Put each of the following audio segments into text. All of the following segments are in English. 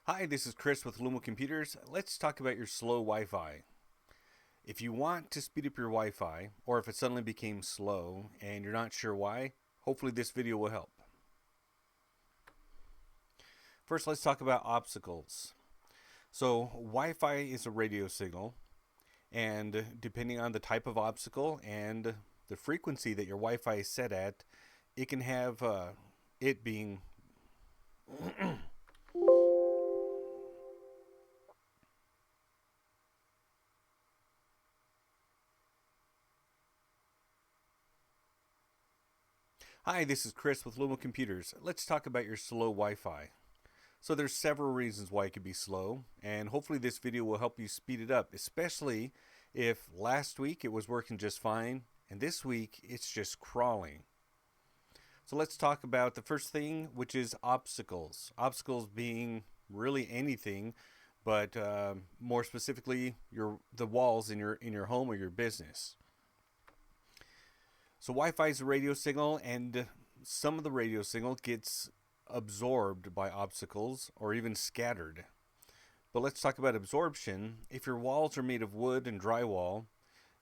Hi, this is Chris with Lumo Computers. Let's talk about your slow Wi-Fi. If you want to speed up your Wi-Fi, or if it suddenly became slow and you're not sure why, hopefully this video will help. First, let's talk about obstacles. So, Wi-Fi is a radio signal, and depending on the type of obstacle and the frequency that your Wi-Fi is set at, it can have it being Hi, this is Chris with Lumo Computers. Let's talk about your slow Wi-Fi. So there's several reasons why it could be slow, and hopefully this video will help you speed it up, especially if last week it was working just fine and this week it's just crawling. So let's talk about the first thing, which is obstacles. Obstacles being really anything, but more specifically, the walls in your home or your business. So Wi-Fi is a radio signal, and some of the radio signal gets absorbed by obstacles or even scattered. But let's talk about absorption. If your walls are made of wood and drywall,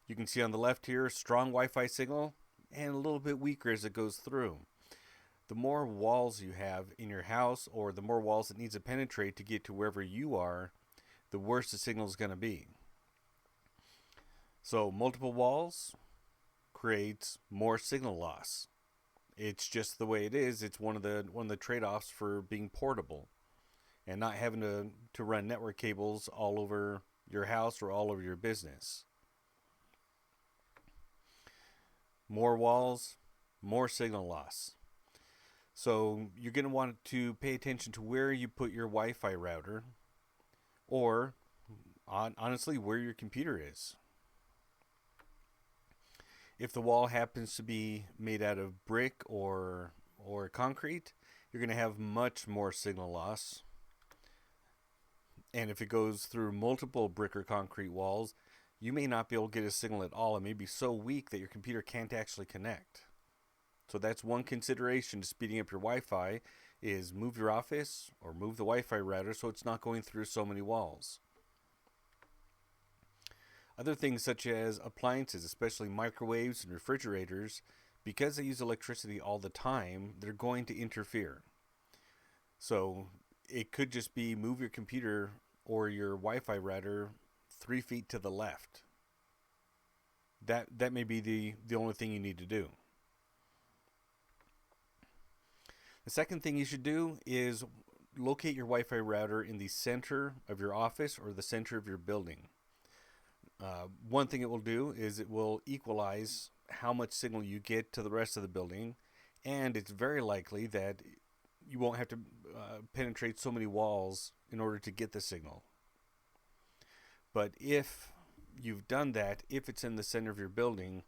you can see on the left here strong Wi-Fi signal and a little bit weaker as it goes through. The more walls you have in your house, or the more walls it needs to penetrate to get to wherever you are, the worse the signal is going to be. So multiple walls creates more signal loss. It's just the way it is. It's one of the trade-offs for being portable and not having to run network cables all over your house or all over your business. More walls, more signal loss. So you're going to want to pay attention to where you put your Wi-Fi router, or honestly, where your computer is. If the wall happens to be made out of brick or concrete, you're going to have much more signal loss. And if it goes through multiple brick or concrete walls, you may not be able to get a signal at all. It may be so weak that your computer can't actually connect. So that's one consideration to speeding up your Wi-Fi, is move your office or move the Wi-Fi router so it's not going through so many walls. Other things such as appliances, especially microwaves and refrigerators, because they use electricity all the time, they're going to interfere. So it could just be move your computer or your Wi-Fi router 3 feet to the left. That may be the only thing you need to do. The second thing you should do is locate your Wi-Fi router in the center of your office or the center of your building. One thing it will do is it will equalize how much signal you get to the rest of the building, and it's very likely that you won't have to penetrate so many walls in order to get the signal. But if you've done that, if it's in the center of your building,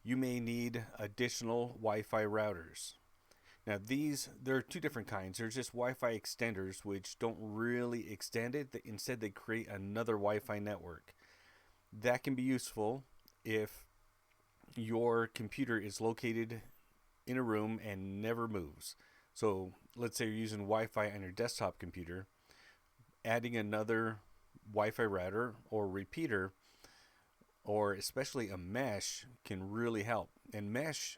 you may need additional Wi-Fi routers. Now there are two different kinds. There's just Wi-Fi extenders, which don't really extend it. Instead, they create another Wi-Fi network. That can be useful if your computer is located in a room and never moves. So let's say you're using Wi-Fi on your desktop computer, adding another Wi-Fi router or repeater, or especially a mesh, can really help. And mesh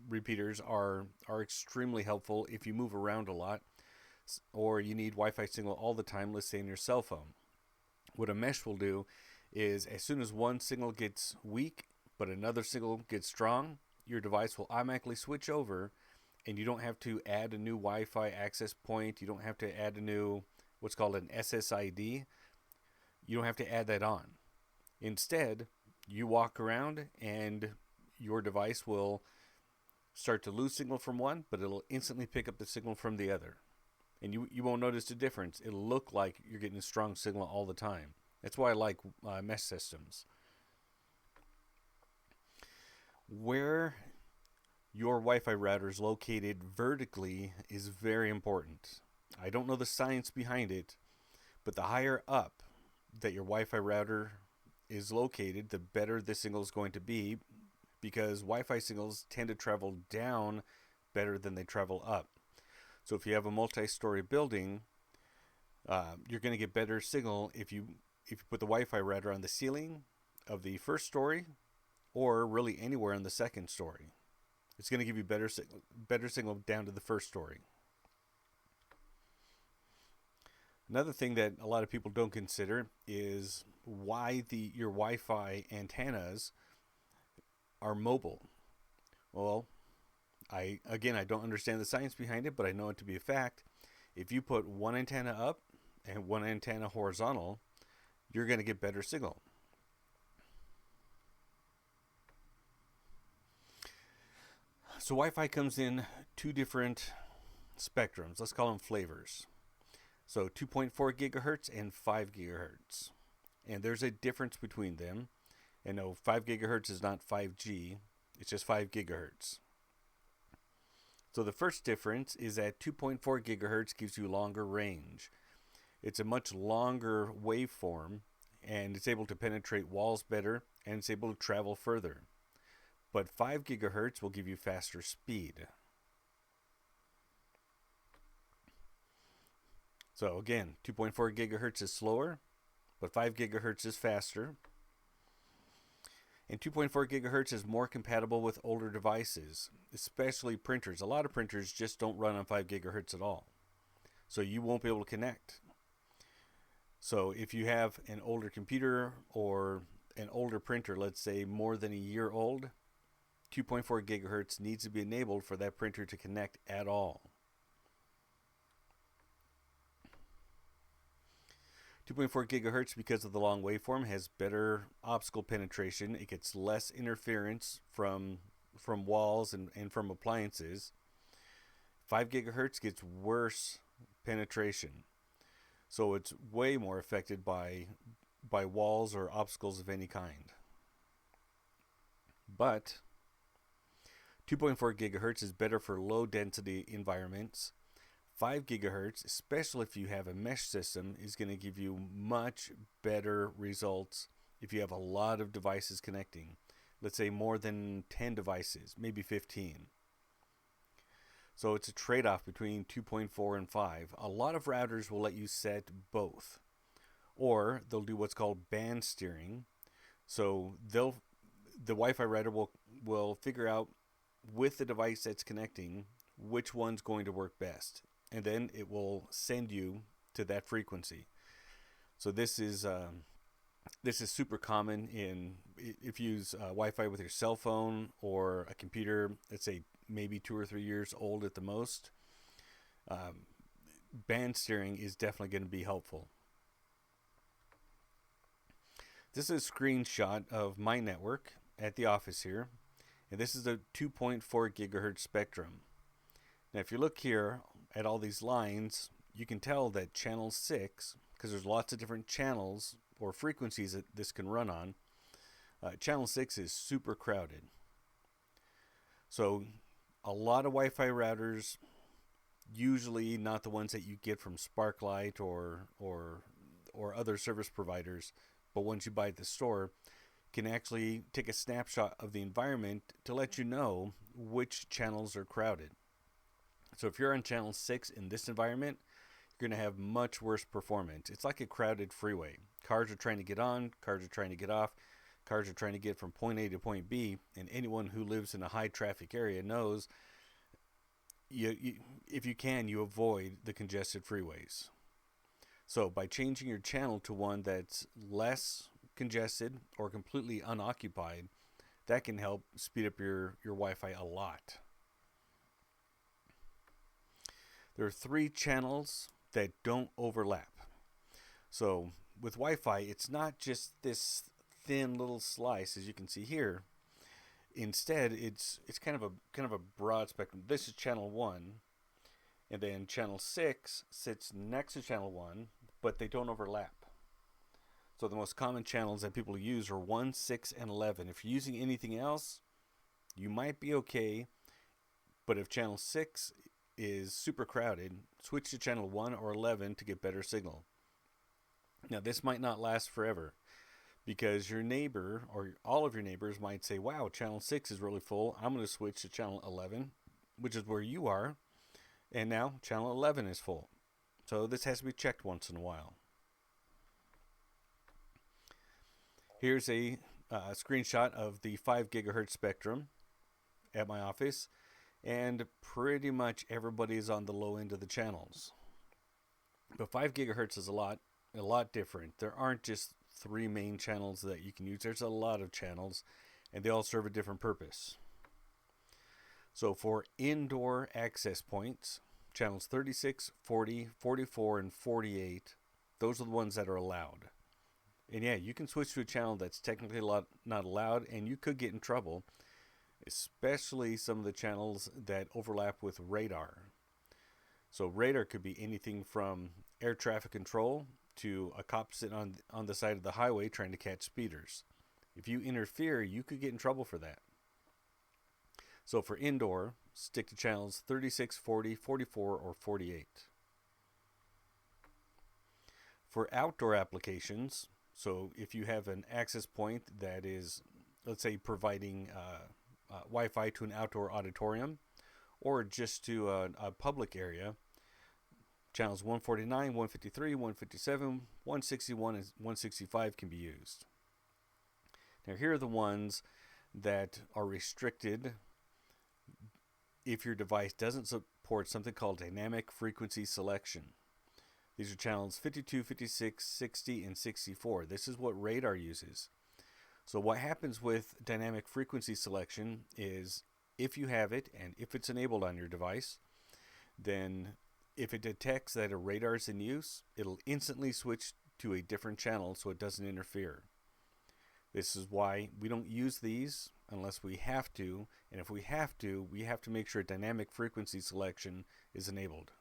repeaters are extremely helpful if you move around a lot or you need Wi-Fi signal all the time, let's say in your cell phone. What a mesh will do is, as soon as one signal gets weak but another signal gets strong, your device will automatically switch over, and you don't have to add a new Wi-Fi access point. You don't have to add a new, what's called an SSID. You don't have to add that on. Instead, you walk around and your device will start to lose signal from one, but it'll instantly pick up the signal from the other. And you won't notice the difference. It'll look like you're getting a strong signal all the time. That's why I like mesh systems. Where your Wi-Fi router is located vertically is very important. I don't know the science behind it, but the higher up that your Wi-Fi router is located, the better the signal is going to be, because Wi-Fi signals tend to travel down better than they travel up. So if you have a multi-story building, You're going to get better signal if you put the Wi-Fi router on the ceiling of the first story, or really anywhere on the second story. It's going to give you better signal down to the first story. Another thing that a lot of people don't consider is why your Wi-Fi antennas are mobile. Well, I don't understand the science behind it, but I know it to be a fact. If you put one antenna up and one antenna horizontal, you're going to get better signal. So Wi-Fi comes in two different spectrums. Let's call them flavors. So 2.4 gigahertz and 5 gigahertz. And there's a difference between them. And no, 5 gigahertz is not 5G. It's just 5 gigahertz. So the first difference is that 2.4 gigahertz gives you longer range. It's a much longer waveform, and it's able to penetrate walls better, and it's able to travel further. But 5 gigahertz will give you faster speed. So again, 2.4 gigahertz is slower, but 5 gigahertz is faster. And 2.4 gigahertz is more compatible with older devices, especially printers. A lot of printers just don't run on 5 gigahertz at all. So you won't be able to connect. So if you have an older computer or an older printer, let's say more than a year old, 2.4 gigahertz needs to be enabled for that printer to connect at all. 2.4 gigahertz, because of the long waveform, has better optical penetration. It gets less interference from walls and from appliances. 5 gigahertz gets worse penetration. So it's way more affected by walls or obstacles of any kind. But 2.4 gigahertz is better for low density environments. 5 gigahertz, especially if you have a mesh system, is going to give you much better results if you have a lot of devices connecting. Let's say more than 10 devices, maybe 15. So it's a trade-off between 2.4 and 5. A lot of routers will let you set both. Or they'll do what's called band steering. So the Wi-Fi router will figure out with the device that's connecting which one's going to work best. And then it will send you to that frequency. So this is super common if you use Wi-Fi with your cell phone or a computer, let's say maybe 2 or 3 years old at the most. Band steering is definitely going to be helpful. This is a screenshot of my network at the office here, and this is a 2.4 gigahertz spectrum. Now if you look here at all these lines, you can tell that channel 6, because there's lots of different channels or frequencies that this can run on, channel 6 is super crowded. So a lot of Wi-Fi routers, usually not the ones that you get from Sparklight or other service providers, but ones you buy at the store, can actually take a snapshot of the environment to let you know which channels are crowded. So if you're on channel 6 in this environment, you're going to have much worse performance. It's like a crowded freeway. Cars are trying to get on, cars are trying to get off, cars are trying to get from point A to point B, and anyone who lives in a high traffic area knows if you can, you avoid the congested freeways. So by changing your channel to one that's less congested or completely unoccupied, that can help speed up your Wi-Fi a lot. There are 3 channels that don't overlap. So with Wi-Fi, it's not just this thin little slice, as you can see here. Instead, it's kind of a broad spectrum. This is channel 1, and then channel 6 sits next to channel 1, but they don't overlap. So the most common channels that people use are 1, 6, and 11. If you're using anything else, you might be okay, but if channel 6 is super crowded, switch to channel 1 or 11 to get better signal. Now this might not last forever, because your neighbor or all of your neighbors might say, wow, channel 6 is really full, I'm going to switch to channel 11, which is where you are, and now channel 11 is full. So this has to be checked once in a while. Here's a screenshot of the 5 gigahertz spectrum at my office, and pretty much everybody is on the low end of the channels. But 5 gigahertz is a lot different. There aren't just 3 main channels that you can use. There's a lot of channels, and they all serve a different purpose. So for indoor access points, channels 36, 40, 44, and 48, those are the ones that are allowed. And yeah, you can switch to a channel that's technically not allowed, and you could get in trouble, especially some of the channels that overlap with radar. So radar could be anything from air traffic control to a cop sitting on the side of the highway trying to catch speeders. If you interfere, you could get in trouble for that. So for indoor, stick to channels 36, 40, 44, or 48. For outdoor applications, so if you have an access point that is, let's say, providing Wi-Fi to an outdoor auditorium or just to a public area, channels 149, 153, 157, 161, and 165 can be used. Now here are the ones that are restricted if your device doesn't support something called dynamic frequency selection. These are channels 52, 56, 60, and 64. This is what radar uses. So what happens with dynamic frequency selection is if you have it and if it's enabled on your device, then if it detects that a radar is in use, it'll instantly switch to a different channel so it doesn't interfere. This is why we don't use these unless we have to, and if we have to make sure dynamic frequency selection is enabled.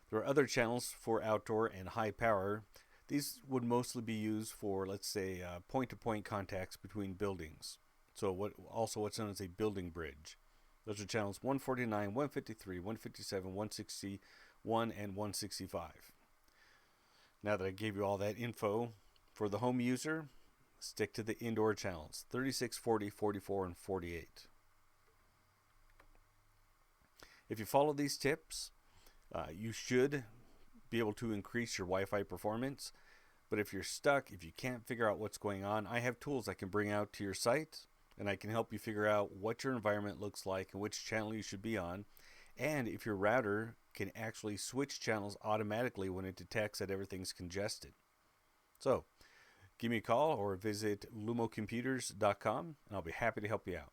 There are other channels for outdoor and high power. These would mostly be used for, let's say, point-to-point contacts between buildings. So what's known as a building bridge. Those are channels 149, 153, 157, 161, and 165. Now that I gave you all that info, for the home user, stick to the indoor channels, 36, 40, 44, and 48. If you follow these tips, you should be able to increase your Wi-Fi performance. But if you're stuck, if you can't figure out what's going on, I have tools I can bring out to your site, and I can help you figure out what your environment looks like and which channel you should be on. And if your router can actually switch channels automatically when it detects that everything's congested. So give me a call or visit lumocomputers.com, and I'll be happy to help you out.